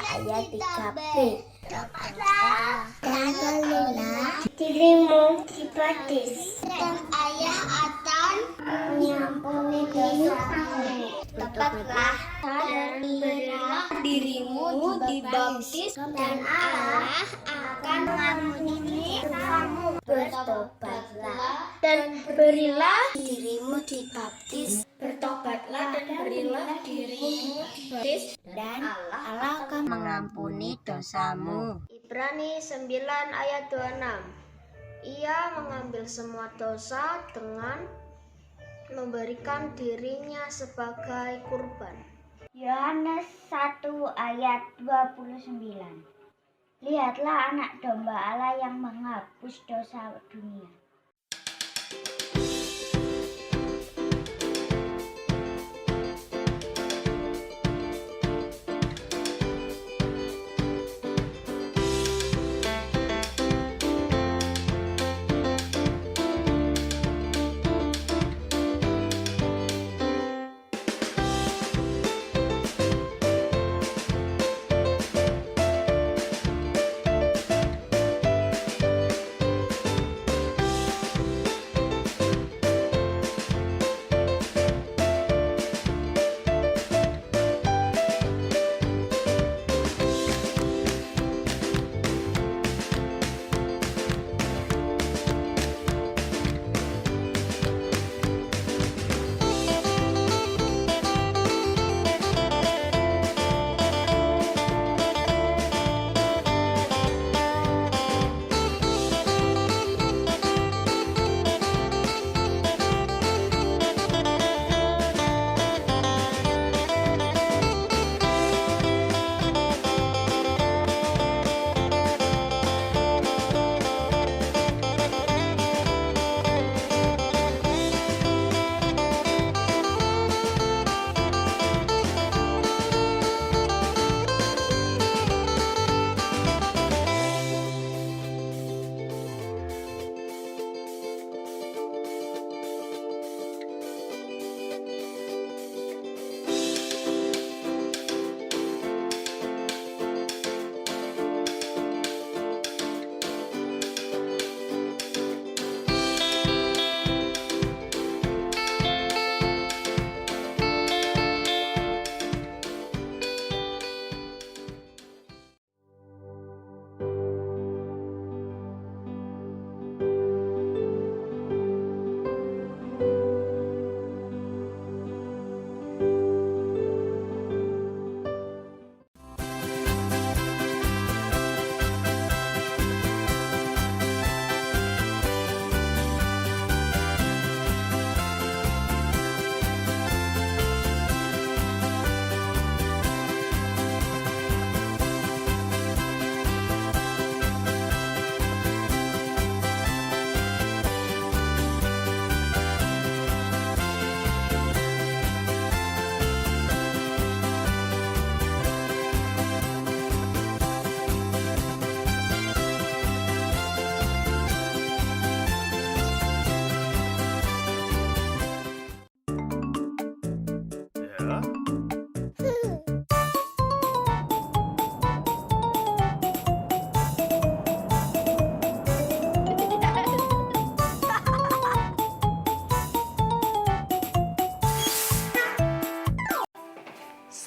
ayat 3b. Dan berilah dirimu dibaptis, dan ayah akan mengampuni dosamu. Bertobatlah dan berilah dirimu dibaptis, dan Allah akan mengampuni dosamu. Bertobatlah dan berilah dirimu dibaptis. Bertobatlah dan berilah dirimu dibaptis, dan Allah akan mengampuni dosamu. Ibrani 9 ayat 26. Ia mengambil semua dosa dengan memberikan dirinya sebagai kurban. Yohanes 1 ayat 29. Lihatlah anak domba Allah yang menghapus dosa dunia.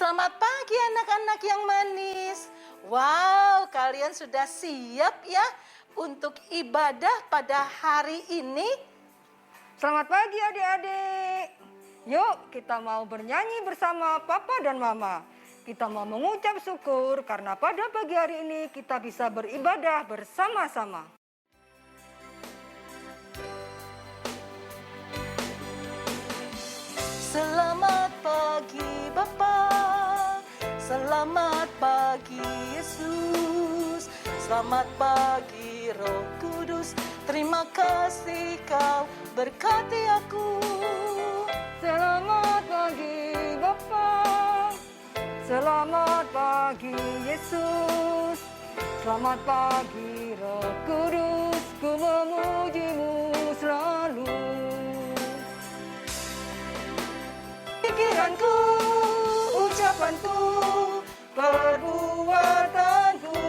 Selamat pagi anak-anak yang manis. Wow, kalian sudah siap ya untuk ibadah pada hari ini? Selamat pagi adik-adik. Yuk kita mau bernyanyi bersama Papa dan Mama. Kita mau mengucap syukur karena pada pagi hari ini kita bisa beribadah bersama-sama. Selamat pagi Bapa, selamat pagi Yesus, selamat pagi Roh Kudus, terima kasih kau berkati aku. Selamat pagi Bapa, selamat pagi Yesus, selamat pagi Roh Kudus, ku memujimu selalu. Pikiranku, ucapanku, perbuatanku, perbuatanku.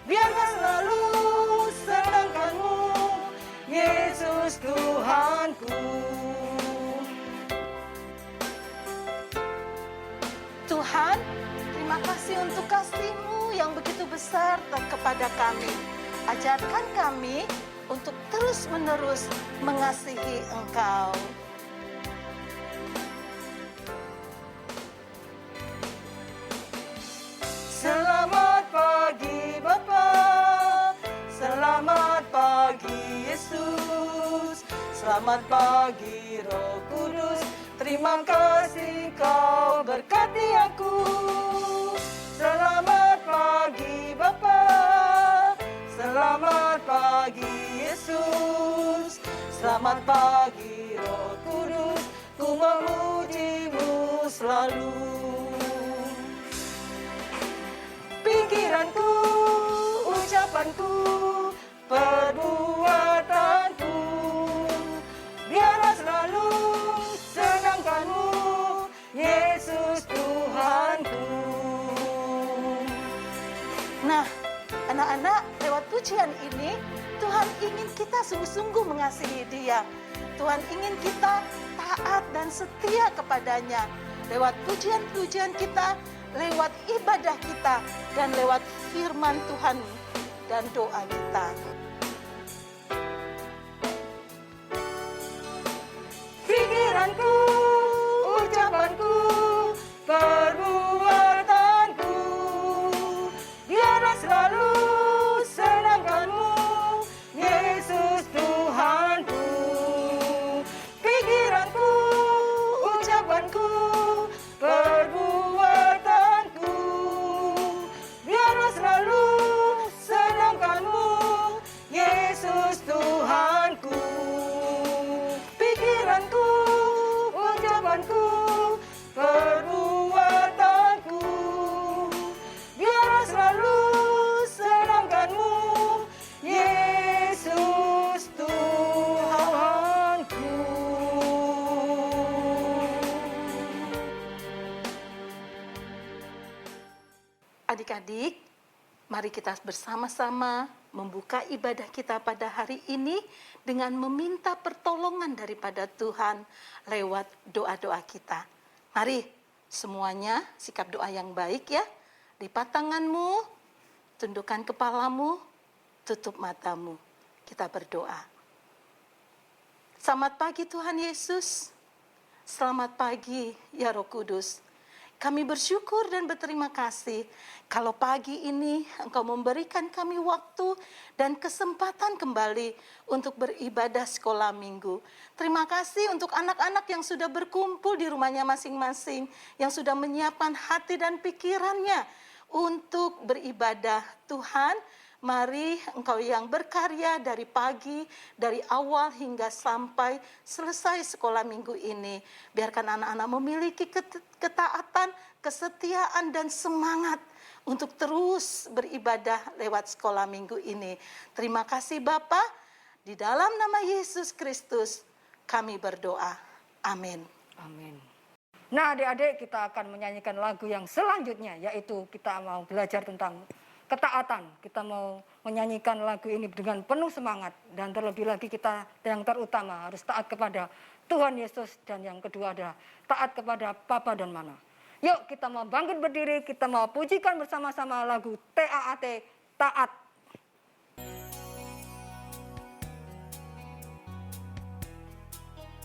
Biarkan selalu senangkanmu, Yesus Tuhanku. Tuhan, terima kasih untuk kasih-Mu yang begitu besar kepada kami. Ajarkan kami untuk terus-menerus mengasihi Engkau. Selamat pagi Bapa, selamat pagi Yesus, selamat pagi Roh Kudus. Terima kasih Kau berkati aku. Selamat pagi Bapa, selamat pagi Yesus, selamat pagi Roh Kudus. Ku memuji-Mu selalu. Pikiranku, ucapanku, perbuatanku, biarlah selalu senangkan-Mu, Yesus Tuhanku. Nah, anak-anak, lewat pujian ini, Tuhan ingin kita sungguh-sungguh mengasihi Dia. Tuhan ingin kita taat dan setia kepadanya. Lewat pujian-pujian kita, lewat ibadah kita, dan lewat firman Tuhan dan doa kita. Pikiranku, ucapanku, perbuatanku, biarlah selalu senangkan-Mu, Yesus Tuhanku. Pikiranku, ucapanku, perbuatanku, biarlah selalu senangkan-Mu, Yesus Tuhanku. Pikiranku, ucapanku, perbuatanku, biarlah selalu senangkan-Mu, Yesus Tuhanku. Adik-adik, mari kita bersama-sama membuka ibadah kita pada hari ini dengan meminta pertolongan daripada Tuhan lewat doa-doa kita. Mari semuanya sikap doa yang baik ya. Lipat tanganmu, tundukkan kepalamu, tutup matamu. Kita berdoa. Selamat pagi Tuhan Yesus. Selamat pagi ya Roh Kudus. Kami bersyukur dan berterima kasih kalau pagi ini Engkau memberikan kami waktu dan kesempatan kembali untuk beribadah sekolah minggu. Terima kasih untuk anak-anak yang sudah berkumpul di rumahnya masing-masing, yang sudah menyiapkan hati dan pikirannya untuk beribadah. Tuhan, mari Engkau yang berkarya dari pagi, dari awal hingga sampai selesai sekolah minggu ini. Biarkan anak-anak memiliki ketaatan, kesetiaan, dan semangat untuk terus beribadah lewat sekolah minggu ini. Terima kasih Bapa, di dalam nama Yesus Kristus kami berdoa. Amin. Amin. Nah adik-adik, kita akan menyanyikan lagu yang selanjutnya, yaitu kita mau belajar tentang ketaatan. Kita mau menyanyikan lagu ini dengan penuh semangat. Dan terlebih lagi kita yang terutama harus taat kepada Tuhan Yesus. Dan yang kedua adalah taat kepada Papa dan Mama. Yuk kita mau bangkit berdiri, kita mau pujikan bersama-sama lagu TAAT, Taat.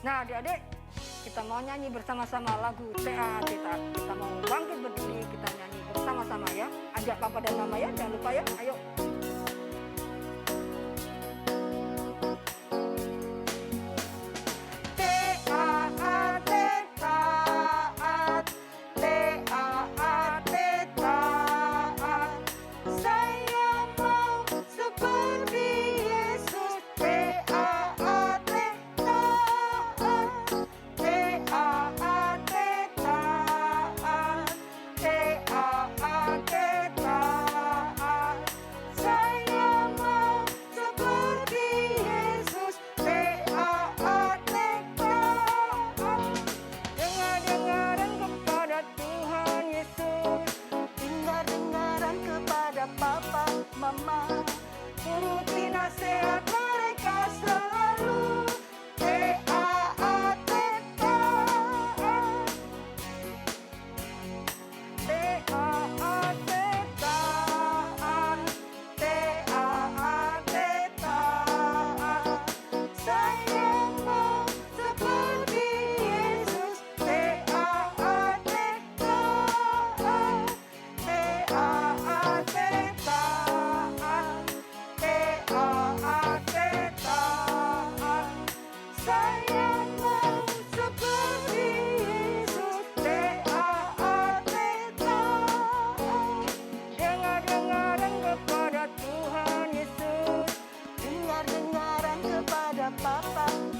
Nah adik-adik, kita mau nyanyi bersama-sama lagu TAAT, Taat. Kita mau bangkit berdiri, kita nyanyi bersama-sama ya. Ajak Papa dan Mama ya, jangan lupa ya, ayo.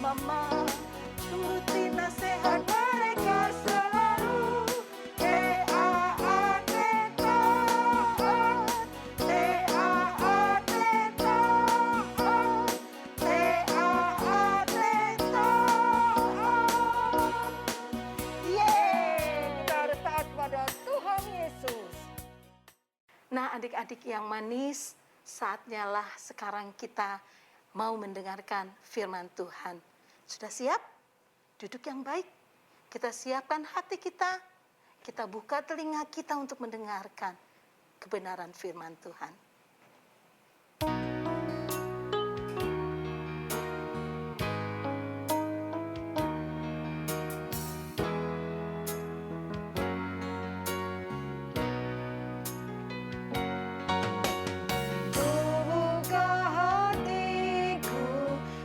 mama, turuti nasihat mereka selalu. T-A-A-T, taat. T-A-A-T, taat. T-A-A-T, taat. Yeay, kita harus taat pada Tuhan Yesus. Nah, adik-adik yang manis, saatnya lah sekarang kita mau mendengarkan firman Tuhan. Sudah siap? Duduk yang baik. Kita siapkan hati kita. Kita buka telinga kita untuk mendengarkan kebenaran firman Tuhan. Buka hatiku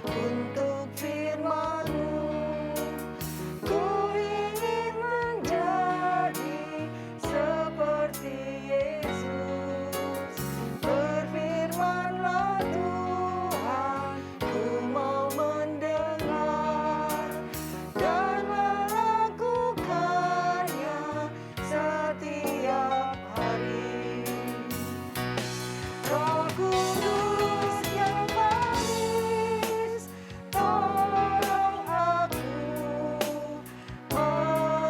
untuk firman-Mu. Ku ingin menjadi seperti Yesus. Berfirman-Lah Tuhan, ku mau mendengar dan melakukannya setiap hari. Roh Kudus yang manis, tolong aku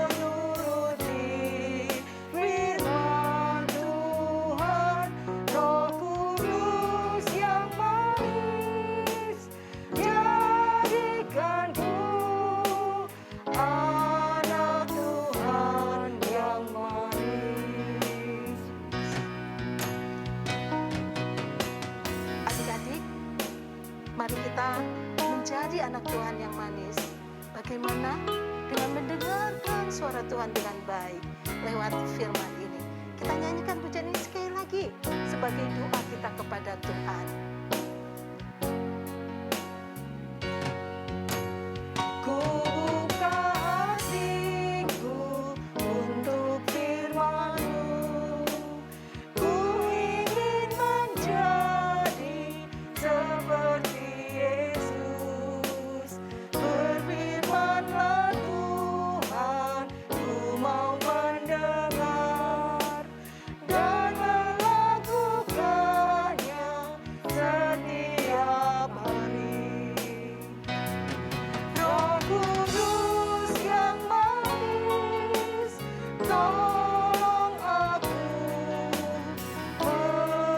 menuruti firman Tuhan. Roh Kudus yang manis, jadikanku anak Tuhan yang manis. Adik-adik, mari kita menjadi anak Tuhan yang manis. Bagaimana? Dengan mendengarkan suara Tuhan dengan baik lewat firman ini. Kita nyanyikan pujian ini sekali lagi sebagai doa kita kepada Tuhan. Ku buka hatiku untuk firman-Mu. Ku ingin menjadi seperti Yesus. Berfirman-Lah Tuhan, ku mau mendengar dan melakukannya setiap hari. Roh Kudus yang manis, tolong aku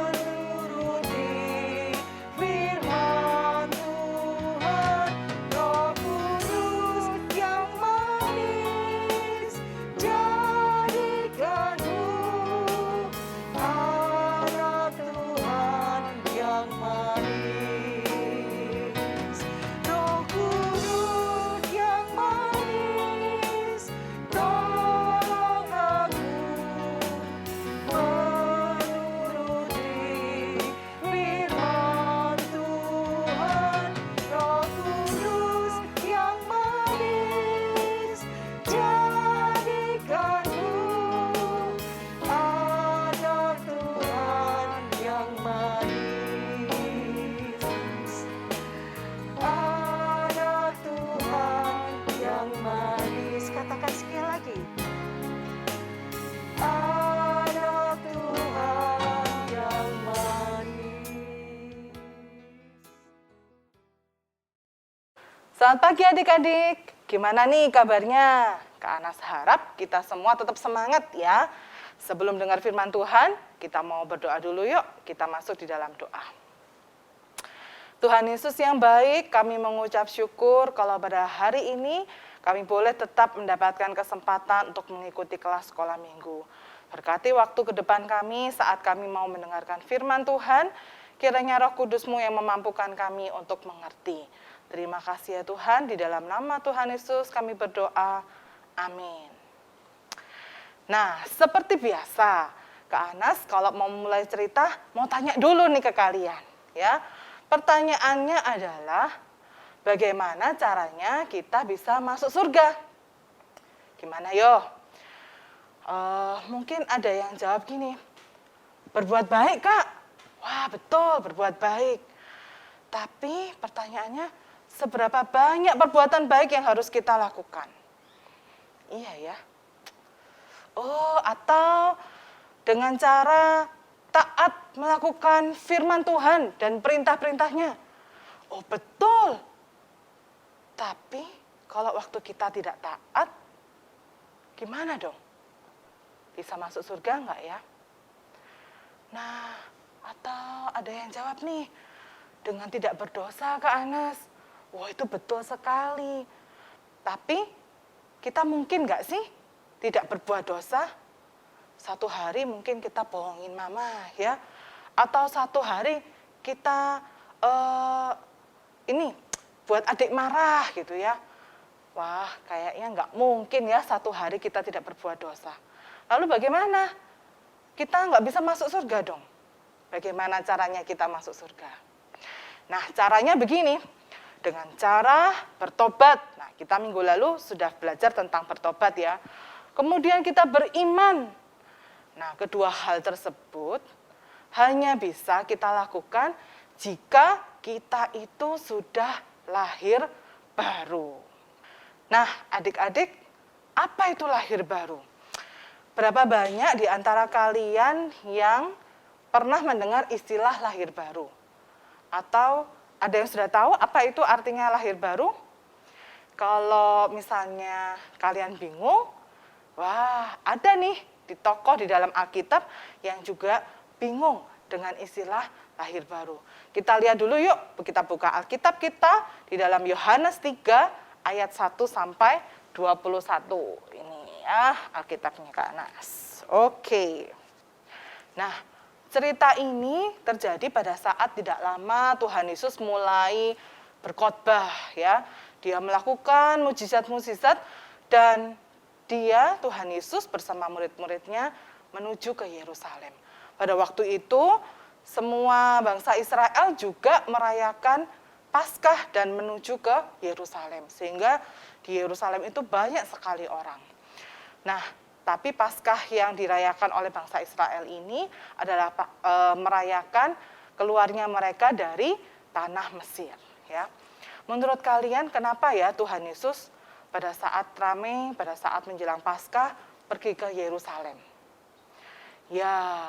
menuruti firman Tuhan. Roh Kudus yang manis, jadikanku anak Tuhan yang manis. Roh Kudus yang manis, tolong aku menuruti firman Tuhan. Roh Kudus yang manis, jadikanku anak Tuhan yang manis. Anak Tuhan yang manis. Katakan sekali lagi. Anak Tuhan yang manis. Selamat pagi adik-adik. Gimana nih kabarnya? Kak Anas harap kita semua tetap semangat ya. Sebelum dengar firman Tuhan, kita mau berdoa dulu yuk. Kita masuk di dalam doa. Tuhan Yesus yang baik, kami mengucap syukur kalau pada hari ini kami boleh tetap mendapatkan kesempatan untuk mengikuti kelas sekolah minggu. Berkati waktu ke depan kami saat kami mau mendengarkan firman Tuhan, kiranya Roh Kudus-Mu yang memampukan kami untuk mengerti. Terima kasih ya Tuhan, di dalam nama Tuhan Yesus kami berdoa. Amin. Nah, seperti biasa, Kak Anas kalau mau mulai cerita, mau tanya dulu nih ke kalian. Ya, pertanyaannya adalah, bagaimana caranya kita bisa masuk surga? Gimana yo? Mungkin ada yang jawab gini, berbuat baik Kak. Wah betul, berbuat baik. Tapi pertanyaannya, seberapa banyak perbuatan baik yang harus kita lakukan. Iya ya. Oh, atau dengan cara taat melakukan firman Tuhan dan perintah-perintahnya. Oh, betul. Tapi kalau waktu kita tidak taat, gimana dong? Bisa masuk surga enggak ya? Nah, atau ada yang jawab nih, dengan tidak berdosa Kak Anes. Wah, itu betul sekali. Tapi kita mungkin enggak sih tidak berbuat dosa? Satu hari mungkin kita bohongin mama ya. Atau satu hari kita buat adik marah gitu ya. Wah, kayaknya enggak mungkin ya satu hari kita tidak berbuat dosa. Lalu bagaimana? Kita enggak bisa masuk surga dong. Bagaimana caranya kita masuk surga? Nah, caranya begini, dengan cara bertobat. Nah, kita minggu lalu sudah belajar tentang bertobat ya. Kemudian kita beriman. Nah, kedua hal tersebut hanya bisa kita lakukan jika kita itu sudah lahir baru. Nah, adik-adik, apa itu lahir baru? Berapa banyak di antara kalian yang pernah mendengar istilah lahir baru? Atau ada yang sudah tahu apa itu artinya lahir baru? Kalau misalnya kalian bingung, wah, ada nih di tokoh di dalam Alkitab yang juga bingung dengan istilah lahir baru. Kita lihat dulu yuk, kita buka Alkitab kita di dalam Yohanes 3 ayat 1 sampai 21. Ini ya Alkitabnya Kak Anas. Oke. Nah, cerita ini terjadi pada saat tidak lama Tuhan Yesus mulai berkhotbah ya. Dia melakukan mujizat-mujizat dan dia, Tuhan Yesus bersama murid-muridnya menuju ke Yerusalem. Pada waktu itu semua bangsa Israel juga merayakan Paskah dan menuju ke Yerusalem. Sehingga di Yerusalem itu banyak sekali orang. Nah, tapi Paskah yang dirayakan oleh bangsa Israel ini adalah merayakan keluarnya mereka dari tanah Mesir. Ya. Menurut kalian kenapa ya Tuhan Yesus pada saat ramai, pada saat menjelang Paskah pergi ke Yerusalem? Ya,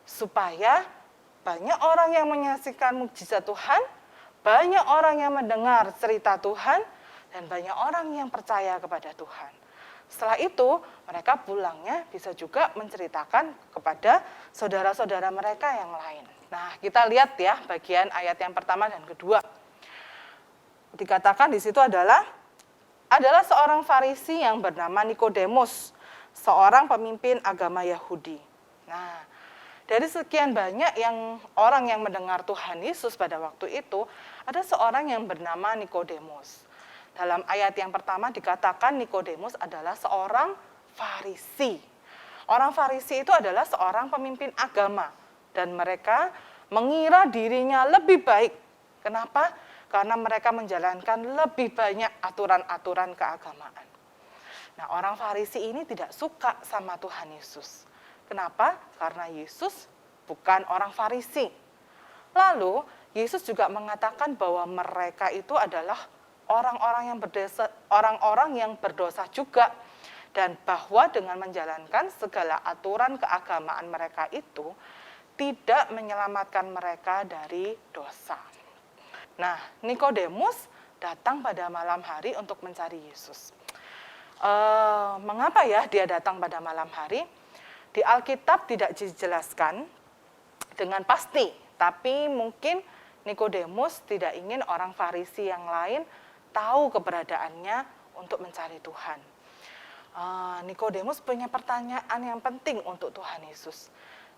supaya banyak orang yang menyaksikan mukjizat Tuhan, banyak orang yang mendengar cerita Tuhan, dan banyak orang yang percaya kepada Tuhan. Setelah itu, mereka pulangnya bisa juga menceritakan kepada saudara-saudara mereka yang lain. Nah, kita lihat ya bagian ayat yang pertama dan kedua. Dikatakan di situ adalah seorang Farisi yang bernama Nikodemus, seorang pemimpin agama Yahudi. Nah, dari sekian banyak orang yang mendengar Tuhan Yesus pada waktu itu, ada seorang yang bernama Nikodemus. Dalam ayat yang pertama dikatakan Nikodemus adalah seorang Farisi. Orang Farisi itu adalah seorang pemimpin agama dan mereka mengira dirinya lebih baik. Kenapa? Karena mereka menjalankan lebih banyak aturan-aturan keagamaan. Nah, orang Farisi ini tidak suka sama Tuhan Yesus. Kenapa? Karena Yesus bukan orang Farisi. Lalu, Yesus juga mengatakan bahwa mereka itu adalah orang-orang yang berdosa juga. Dan bahwa dengan menjalankan segala aturan keagamaan mereka itu, tidak menyelamatkan mereka dari dosa. Nah, Nikodemus datang pada malam hari untuk mencari Yesus. Mengapa ya dia datang pada malam hari? Di Alkitab tidak dijelaskan dengan pasti, tapi mungkin Nikodemus tidak ingin orang Farisi yang lain tahu keberadaannya untuk mencari Tuhan. Nikodemus punya pertanyaan yang penting untuk Tuhan Yesus,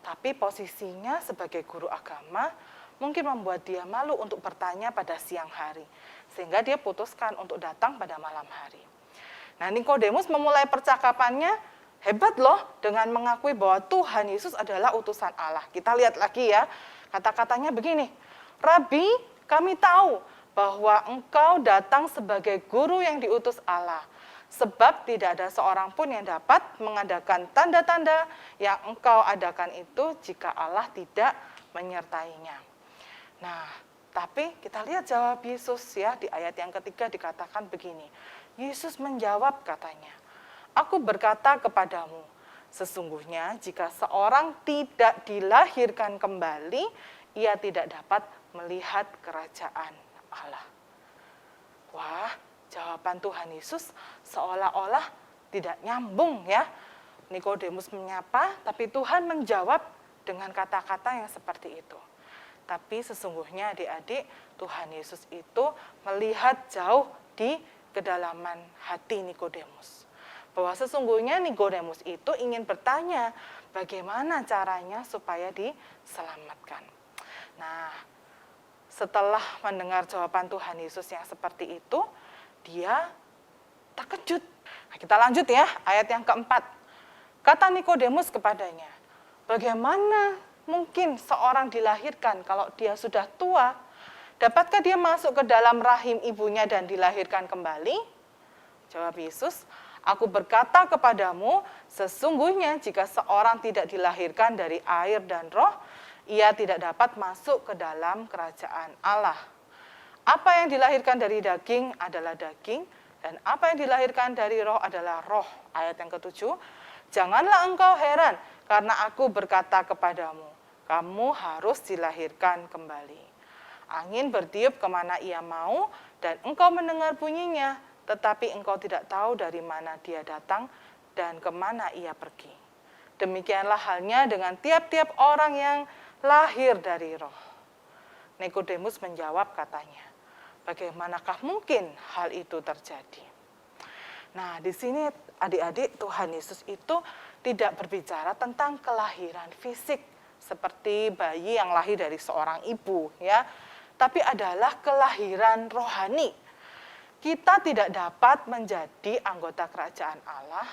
tapi posisinya sebagai guru agama mungkin membuat dia malu untuk bertanya pada siang hari, sehingga dia putuskan untuk datang pada malam hari. Nah, Nikodemus memulai percakapannya hebat loh dengan mengakui bahwa Tuhan Yesus adalah utusan Allah. Kita lihat lagi ya, kata-katanya begini, Rabi, kami tahu bahwa engkau datang sebagai guru yang diutus Allah, sebab tidak ada seorang pun yang dapat mengadakan tanda-tanda yang engkau adakan itu jika Allah tidak menyertainya. Nah, Tapi kita lihat jawab Yesus ya, di ayat yang ketiga dikatakan begini. Yesus menjawab katanya, "Aku berkata kepadamu, sesungguhnya jika seorang tidak dilahirkan kembali, ia tidak dapat melihat kerajaan Allah." Wah, jawaban Tuhan Yesus seolah-olah tidak nyambung ya. Nikodemus menyapa, tapi Tuhan menjawab dengan kata-kata yang seperti itu. Tapi sesungguhnya adik-adik, Tuhan Yesus itu melihat jauh di kedalaman hati Nikodemus. Bahwa sesungguhnya Nikodemus itu ingin bertanya bagaimana caranya supaya diselamatkan. Nah, setelah mendengar jawaban Tuhan Yesus yang seperti itu, dia terkejut. Nah, kita lanjut ya, ayat yang keempat. Kata Nikodemus kepadanya, "Bagaimana mungkin seorang dilahirkan kalau dia sudah tua? Dapatkah dia masuk ke dalam rahim ibunya dan dilahirkan kembali?" Jawab Yesus, "Aku berkata kepadamu, sesungguhnya jika seorang tidak dilahirkan dari air dan roh, ia tidak dapat masuk ke dalam kerajaan Allah. Apa yang dilahirkan dari daging adalah daging, dan apa yang dilahirkan dari roh adalah roh." Ayat yang ketujuh, "Janganlah engkau heran, karena aku berkata kepadamu, kamu harus dilahirkan kembali. Angin bertiup kemana ia mau, dan engkau mendengar bunyinya, tetapi engkau tidak tahu dari mana dia datang dan kemana ia pergi. Demikianlah halnya dengan tiap-tiap orang yang lahir dari roh." Nikodemus menjawab katanya, "Bagaimanakah mungkin hal itu terjadi?" Nah, di sini adik-adik, Tuhan Yesus itu tidak berbicara tentang kelahiran fisik seperti bayi yang lahir dari seorang ibu ya, tapi adalah kelahiran rohani. Kita tidak dapat menjadi anggota kerajaan Allah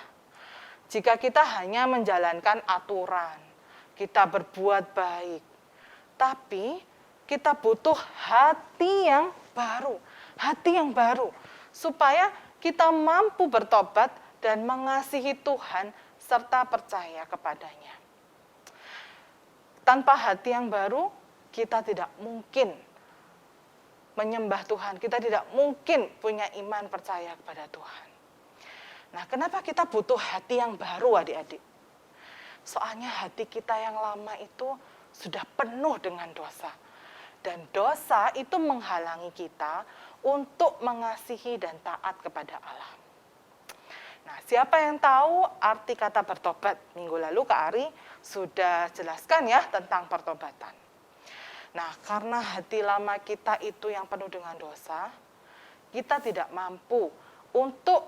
jika kita hanya menjalankan aturan, kita berbuat baik. Tapi kita butuh hati yang baru, supaya kita mampu bertobat dan mengasihi Tuhan serta percaya kepadanya. Tanpa hati yang baru, kita tidak mungkin menyembah Tuhan, kita tidak mungkin punya iman percaya kepada Tuhan. Nah, kenapa kita butuh hati yang baru adik-adik? Soalnya hati kita yang lama itu sudah penuh dengan dosa. Dan dosa itu menghalangi kita untuk mengasihi dan taat kepada Allah. Nah, siapa yang tahu arti kata bertobat? Minggu lalu Kak Ari sudah jelaskan ya tentang pertobatan. Nah, karena hati lama kita itu yang penuh dengan dosa, kita tidak mampu untuk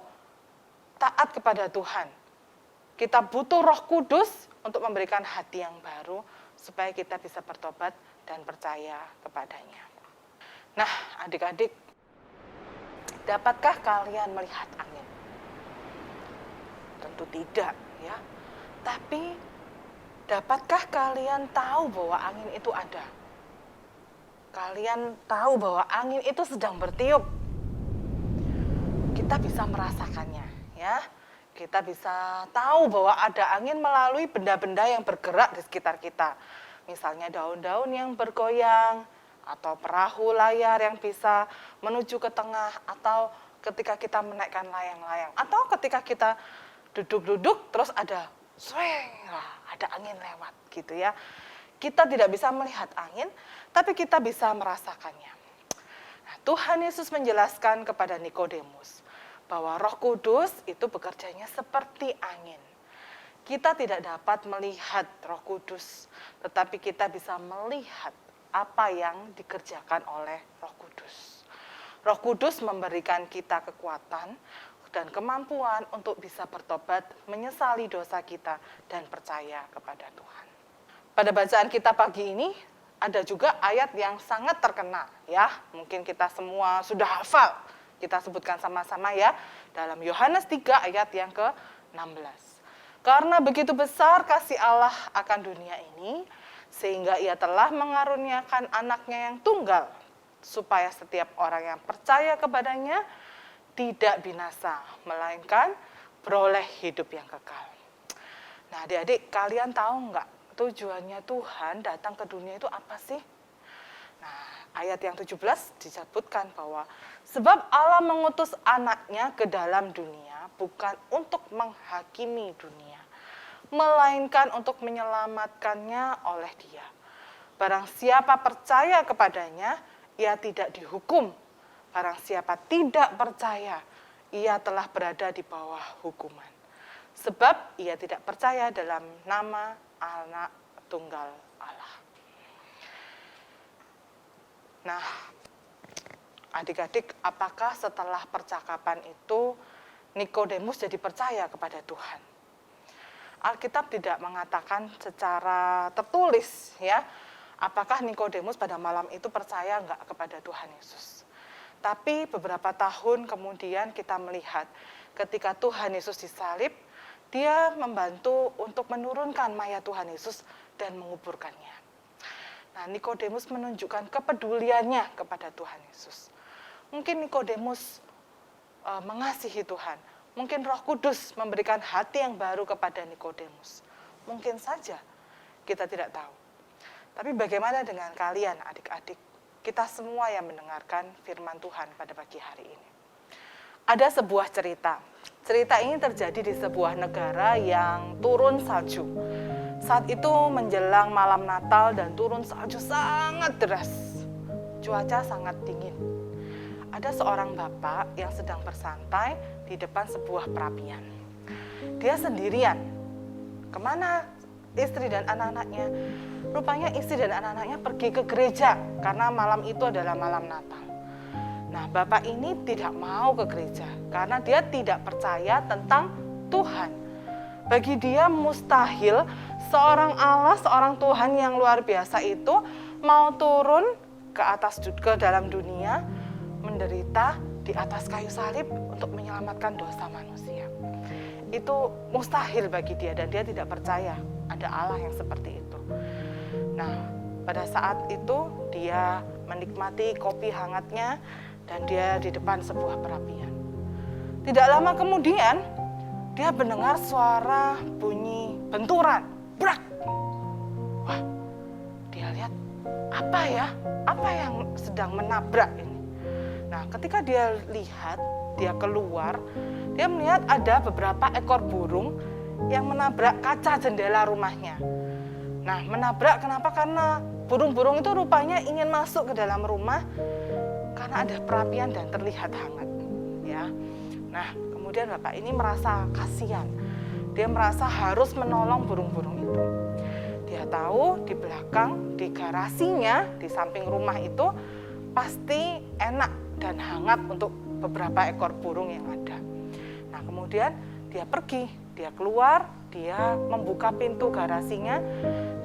taat kepada Tuhan. Kita butuh Roh Kudus untuk memberikan hati yang baru supaya kita bisa bertobat dan percaya kepadanya. Nah, adik-adik, dapatkah kalian melihat angin? Tentu tidak, ya. Tapi dapatkah kalian tahu bahwa angin itu ada? Kalian tahu bahwa angin itu sedang bertiup. Kita bisa merasakannya, ya. Kita bisa tahu bahwa ada angin melalui benda-benda yang bergerak di sekitar kita. Misalnya daun-daun yang bergoyang, atau perahu layar yang bisa menuju ke tengah, atau ketika kita menaikkan layang-layang, atau ketika kita duduk-duduk terus ada swing, ada angin lewat gitu ya. Kita tidak bisa melihat angin, tapi kita bisa merasakannya. Nah, Tuhan Yesus menjelaskan kepada Nikodemus bahwa Roh Kudus itu bekerjanya seperti angin. Kita tidak dapat melihat Roh Kudus, tetapi kita bisa melihat apa yang dikerjakan oleh Roh Kudus. Roh Kudus memberikan kita kekuatan dan kemampuan untuk bisa bertobat, menyesali dosa kita, dan percaya kepada Tuhan. Pada bacaan kita pagi ini, ada juga ayat yang sangat terkenal, ya. Mungkin kita semua sudah hafal. Kita sebutkan sama-sama ya, dalam Yohanes 3 ayat yang ke-16. Karena begitu besar kasih Allah akan dunia ini, sehingga ia telah mengaruniakan anaknya yang tunggal, supaya setiap orang yang percaya kepadanya tidak binasa, melainkan beroleh hidup yang kekal. Nah, adik-adik, kalian tahu nggak tujuannya Tuhan datang ke dunia itu apa sih? Nah, ayat yang 17 disebutkan bahwa sebab Allah mengutus anaknya ke dalam dunia bukan untuk menghakimi dunia, melainkan untuk menyelamatkannya oleh Dia. Barang siapa percaya kepadanya, ia tidak dihukum. Barang siapa tidak percaya, ia telah berada di bawah hukuman. Sebab ia tidak percaya dalam nama Anak Tunggal Allah. Nah, adik-adik, apakah setelah percakapan itu Nikodemus jadi percaya kepada Tuhan? Alkitab tidak mengatakan secara tertulis, ya, apakah Nikodemus pada malam itu percaya enggak kepada Tuhan Yesus. Tapi beberapa tahun kemudian kita melihat ketika Tuhan Yesus disalib, Dia membantu untuk menurunkan mayat Tuhan Yesus dan menguburkannya. Nah, Nikodemus menunjukkan kepeduliannya kepada Tuhan Yesus. Mungkin Nikodemus mengasihi Tuhan. Mungkin Roh Kudus memberikan hati yang baru kepada Nikodemus. Mungkin saja, kita tidak tahu. Tapi bagaimana dengan kalian adik-adik? Kita semua yang mendengarkan firman Tuhan pada pagi hari ini. Ada sebuah cerita. Cerita ini terjadi di sebuah negara yang turun salju. Saat itu menjelang malam Natal dan turun salju sangat deras. Cuaca sangat dingin. Ada seorang bapak yang sedang bersantai di depan sebuah perapian. Dia sendirian. Kemana istri dan anak-anaknya? Rupanya istri dan anak-anaknya pergi ke gereja karena malam itu adalah malam Natal. Nah, bapak ini tidak mau ke gereja karena dia tidak percaya tentang Tuhan. Bagi dia mustahil seorang Allah, seorang Tuhan yang luar biasa itu mau turun ke dalam dunia, menderita di atas kayu salib untuk menyelamatkan dosa manusia. Itu mustahil bagi dia dan dia tidak percaya ada Allah yang seperti itu. Nah, pada saat itu dia menikmati kopi hangatnya dan dia di depan sebuah perapian. Tidak lama kemudian dia mendengar suara bunyi benturan. Brak! Wah, dia lihat apa ya? Apa yang sedang menabrak ini? Nah, ketika dia lihat, dia keluar, dia melihat ada beberapa ekor burung yang menabrak kaca jendela rumahnya. Nah, menabrak kenapa? Karena burung-burung itu rupanya ingin masuk ke dalam rumah karena ada perapian dan terlihat hangat, ya. Nah, kemudian bapak ini merasa kasihan. Dia merasa harus menolong burung-burung itu. Dia tahu di belakang, di garasinya, di samping rumah itu pasti enak dan hangat untuk beberapa ekor burung yang ada. Nah, kemudian dia pergi, dia keluar, dia membuka pintu garasinya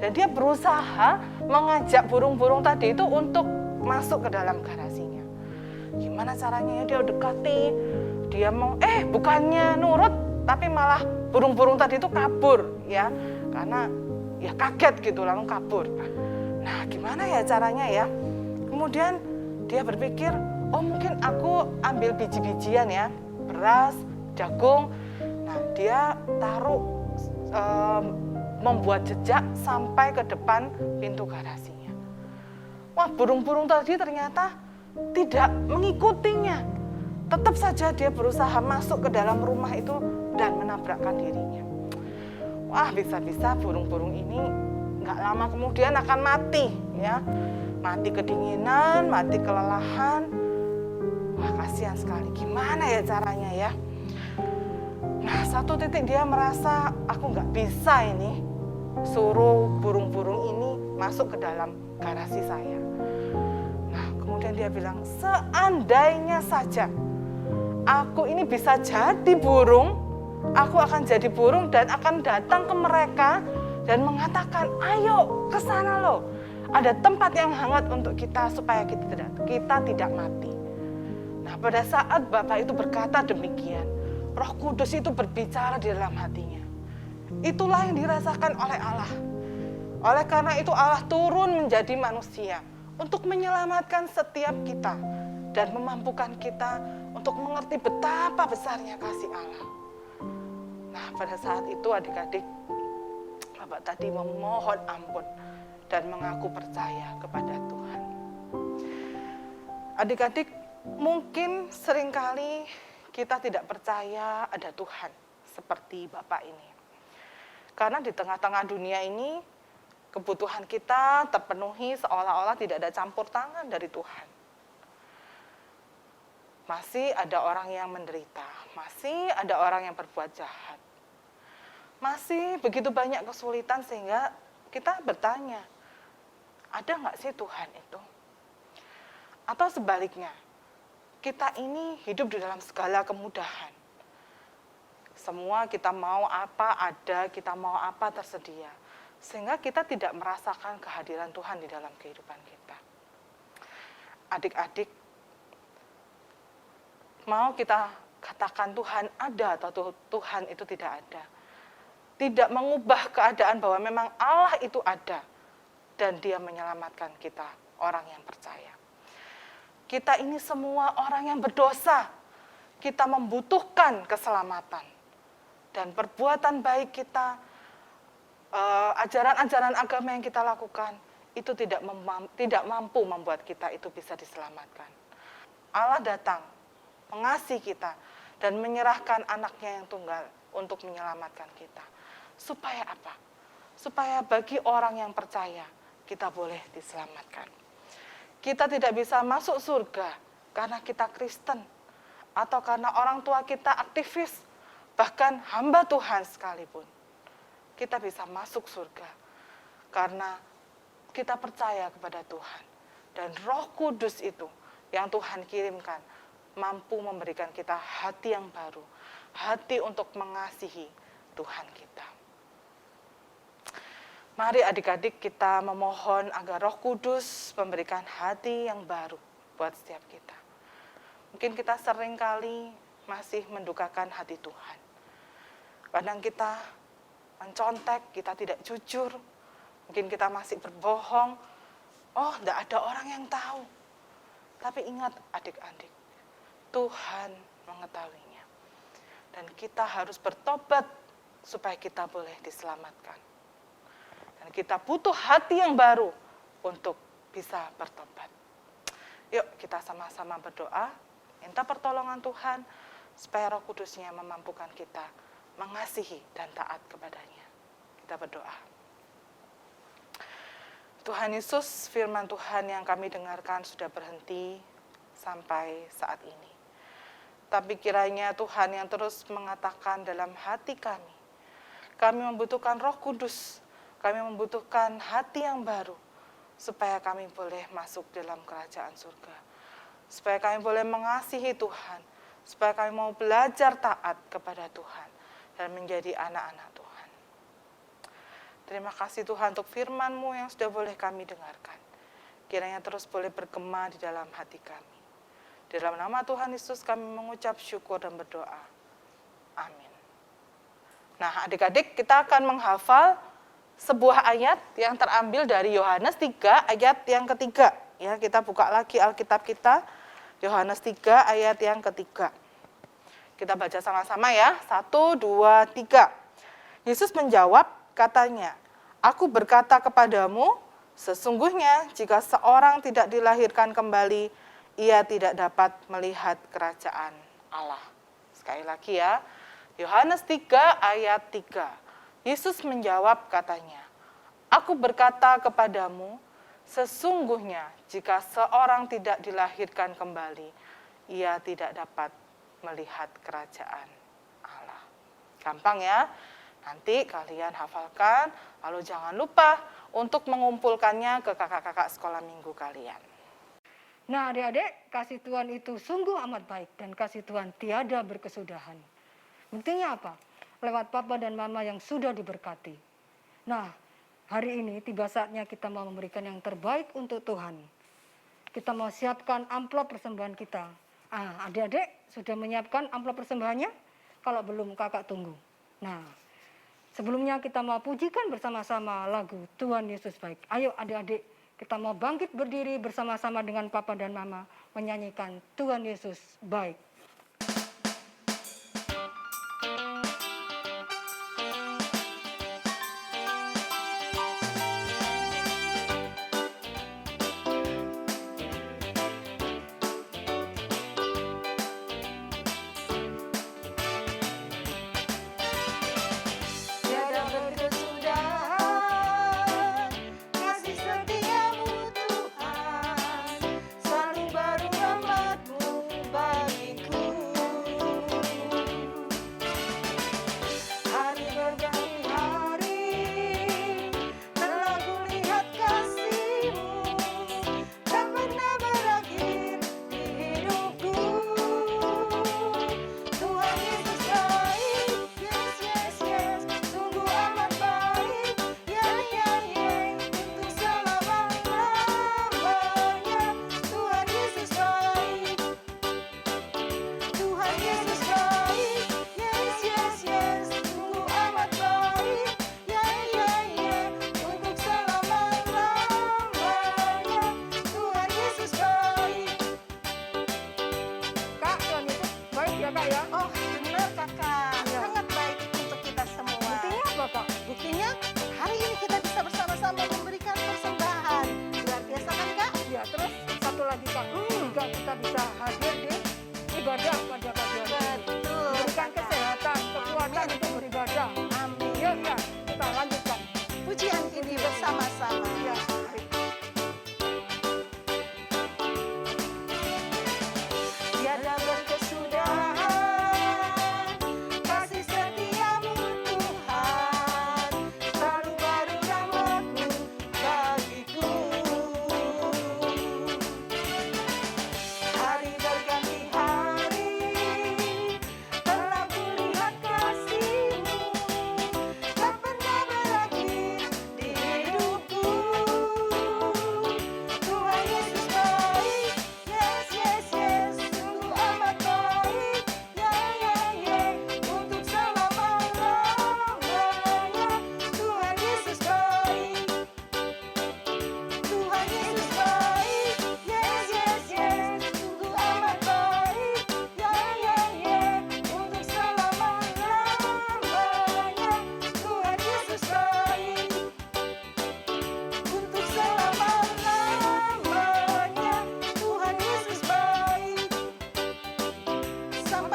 dan dia berusaha mengajak burung-burung tadi itu untuk masuk ke dalam garasinya. Gimana caranya? Dia dekati, dia mau bukannya nurut, tapi malah burung-burung tadi itu kabur, ya, karena ya kaget gitu langsung kabur. Nah, gimana ya caranya ya? Kemudian dia berpikir, oh mungkin aku ambil biji-bijian ya, beras, jagung. Nah, dia taruh membuat jejak sampai ke depan pintu garasinya. Wah, burung-burung tadi ternyata tidak mengikutinya. Tetap saja dia berusaha masuk ke dalam rumah itu dan menabrakkan dirinya. Wah, bisa-bisa burung-burung ini nggak lama kemudian akan mati, ya. Mati kedinginan, mati kelelahan. Wah, kasihan sekali. Gimana ya caranya ya? Nah, satu titik dia merasa, aku nggak bisa ini suruh burung-burung ini masuk ke dalam garasi saya. Nah, kemudian dia bilang, seandainya saja aku ini bisa jadi burung, aku akan jadi burung dan akan datang ke mereka dan mengatakan, ayo ke sana loh. Ada tempat yang hangat untuk kita supaya kita tidak mati. Nah, pada saat Bapak itu berkata demikian, Roh Kudus itu berbicara di dalam hatinya. Itulah yang dirasakan oleh Allah. Oleh karena itu Allah turun menjadi manusia untuk menyelamatkan setiap kita dan memampukan kita untuk mengerti betapa besarnya kasih Allah. Nah, pada saat itu adik-adik, Bapak tadi memohon ampun dan mengaku percaya kepada Tuhan. Adik-adik, mungkin seringkali kita tidak percaya ada Tuhan seperti Bapak ini. Karena di tengah-tengah dunia ini, kebutuhan kita terpenuhi seolah-olah tidak ada campur tangan dari Tuhan. Masih ada orang yang menderita, masih ada orang yang berbuat jahat. Masih begitu banyak kesulitan sehingga kita bertanya, ada nggak sih Tuhan itu? Atau sebaliknya, kita ini hidup di dalam segala kemudahan. Semua kita mau apa ada, kita mau apa tersedia. Sehingga kita tidak merasakan kehadiran Tuhan di dalam kehidupan kita. Adik-adik, mau kita katakan Tuhan ada atau Tuhan itu tidak ada. Tidak mengubah keadaan bahwa memang Allah itu ada. Dan Dia menyelamatkan kita, orang yang percaya. Kita ini semua orang yang berdosa. Kita membutuhkan keselamatan. Dan perbuatan baik kita, ajaran-ajaran agama yang kita lakukan, itu tidak mampu membuat kita itu bisa diselamatkan. Allah datang, mengasihi kita, dan menyerahkan anaknya yang tunggal untuk menyelamatkan kita. Supaya apa? Supaya bagi orang yang percaya, kita boleh diselamatkan. Kita tidak bisa masuk surga karena kita Kristen, atau karena orang tua kita aktivis, bahkan hamba Tuhan sekalipun. Kita bisa masuk surga karena kita percaya kepada Tuhan. Dan Roh Kudus itu yang Tuhan kirimkan mampu memberikan kita hati yang baru, hati untuk mengasihi Tuhan kita. Mari adik-adik kita memohon agar Roh Kudus memberikan hati yang baru buat setiap kita. Mungkin kita sering kali masih mendukakan hati Tuhan. Kadang kita mencontek, kita tidak jujur. Mungkin kita masih berbohong. Oh, tidak ada orang yang tahu. Tapi ingat adik-adik, Tuhan mengetahuinya. Dan kita harus bertobat supaya kita boleh diselamatkan. Dan kita butuh hati yang baru untuk bisa bertobat. Yuk kita sama-sama berdoa, minta pertolongan Tuhan, supaya Roh Kudus-Nya memampukan kita mengasihi dan taat kepadanya. Kita berdoa. Tuhan Yesus, firman Tuhan yang kami dengarkan sudah berhenti sampai saat ini. Tapi kiranya Tuhan yang terus mengatakan dalam hati kami membutuhkan Roh Kudus, kami membutuhkan hati yang baru, supaya kami boleh masuk dalam kerajaan surga. Supaya kami boleh mengasihi Tuhan, supaya kami mau belajar taat kepada Tuhan, dan menjadi anak-anak Tuhan. Terima kasih Tuhan untuk firman-Mu yang sudah boleh kami dengarkan. Kiranya terus boleh bergema di dalam hati kami. Di dalam nama Tuhan Yesus kami mengucap syukur dan berdoa. Amin. Nah adik-adik, kita akan menghafal sebuah ayat yang terambil dari Yohanes 3 ayat yang ketiga. Ya, kita buka lagi Alkitab kita, Yohanes 3 ayat yang ketiga. Kita baca sama-sama ya, 1, 2, 3. Yesus menjawab, katanya, "Aku berkata kepadamu, sesungguhnya jika seorang tidak dilahirkan kembali, ia tidak dapat melihat kerajaan Allah." Sekali lagi ya, Yohanes 3 ayat 3. Yesus menjawab katanya, "Aku berkata kepadamu, sesungguhnya jika seorang tidak dilahirkan kembali, ia tidak dapat melihat kerajaan Allah." Gampang ya? Nanti kalian hafalkan, lalu jangan lupa untuk mengumpulkannya ke kakak-kakak sekolah minggu kalian. Nah adik-adik, kasih Tuhan itu sungguh amat baik dan kasih Tuhan tiada berkesudahan. Buktinya apa? Lewat papa dan mama yang sudah diberkati. Nah, hari ini tiba saatnya kita mau memberikan yang terbaik untuk Tuhan. Kita mau siapkan amplop persembahan kita. Adik-adik sudah menyiapkan amplop persembahannya? Kalau belum, kakak tunggu. Nah, sebelumnya kita mau pujikan bersama-sama lagu Tuhan Yesus Baik. Ayo adik-adik, kita mau bangkit berdiri bersama-sama dengan papa dan mama menyanyikan Tuhan Yesus Baik.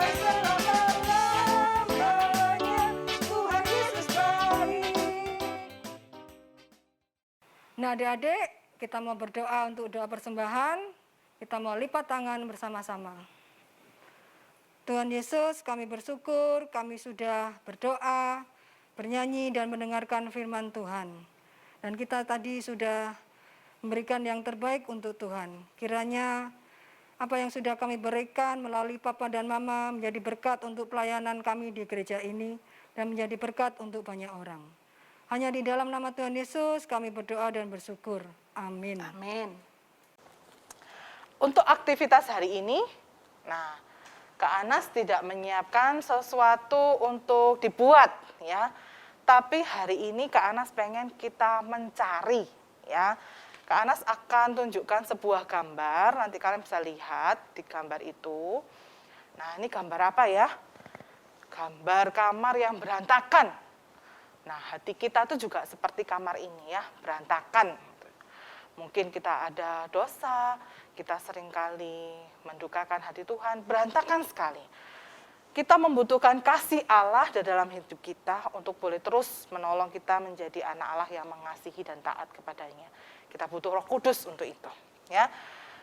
sampai selama-lamanya. Tuhan Yesus baik. Nah, adik-adik, kita mau berdoa untuk doa persembahan. Kita mau lipat tangan bersama-sama. Tuhan Yesus, kami bersyukur kami sudah berdoa, bernyanyi dan mendengarkan firman Tuhan. Dan kita tadi sudah memberikan yang terbaik untuk Tuhan. Kiranya apa yang sudah kami berikan melalui Papa dan Mama menjadi berkat untuk pelayanan kami di gereja ini dan menjadi berkat untuk banyak orang. Hanya di dalam nama Tuhan Yesus kami berdoa dan bersyukur. Amin. Amin. Untuk aktivitas hari ini, nah, Kak Anas tidak menyiapkan sesuatu untuk dibuat, ya. Tapi hari ini Kak Anas pengen kita mencari, ya. Kak Anas akan tunjukkan sebuah gambar, nanti kalian bisa lihat di gambar itu. Nah, ini gambar apa ya? Gambar kamar yang berantakan. Nah, hati kita tuh juga seperti kamar ini ya, berantakan. Mungkin kita ada dosa, kita seringkali mendukakan hati Tuhan, berantakan sekali. Kita membutuhkan kasih Allah di dalam hidup kita untuk boleh terus menolong kita menjadi anak Allah yang mengasihi dan taat kepadanya. Kita butuh Roh Kudus untuk itu, ya.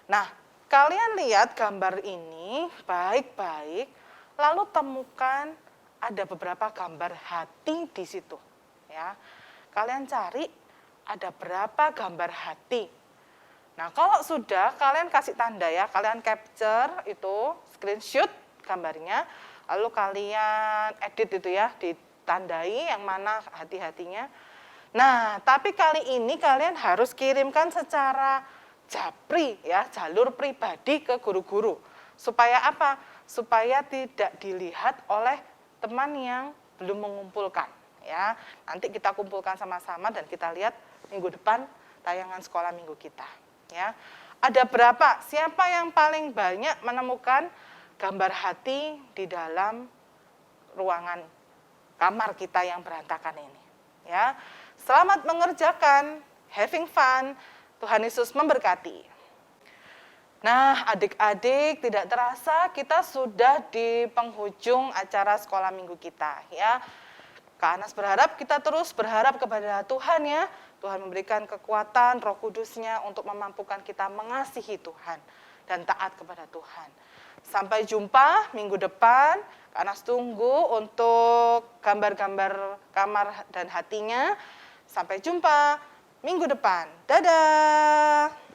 Nah, kalian lihat gambar ini baik-baik, lalu temukan ada beberapa gambar hati di situ, ya. Kalian cari ada berapa gambar hati. Nah, kalau sudah kalian kasih tanda ya, kalian capture itu, screenshot gambarnya, lalu kalian edit itu ya, ditandai yang mana hati-hatinya. Nah, tapi kali ini kalian harus kirimkan secara japri ya, jalur pribadi ke guru-guru. Supaya apa? Supaya tidak dilihat oleh teman yang belum mengumpulkan ya. Nanti kita kumpulkan sama-sama dan kita lihat minggu depan tayangan sekolah minggu kita ya. Ada berapa? Siapa yang paling banyak menemukan gambar hati di dalam ruangan kamar kita yang berantakan ini ya. Selamat mengerjakan, having fun. Tuhan Yesus memberkati. Nah, adik-adik, tidak terasa kita sudah di penghujung acara sekolah minggu kita ya. Kak Anas berharap kita terus berharap kepada Tuhan ya. Tuhan memberikan kekuatan Roh Kudus-Nya untuk memampukan kita mengasihi Tuhan dan taat kepada Tuhan. Sampai jumpa minggu depan. Kak Anas tunggu untuk gambar-gambar kamar dan hatinya. Sampai jumpa minggu depan. Dadah.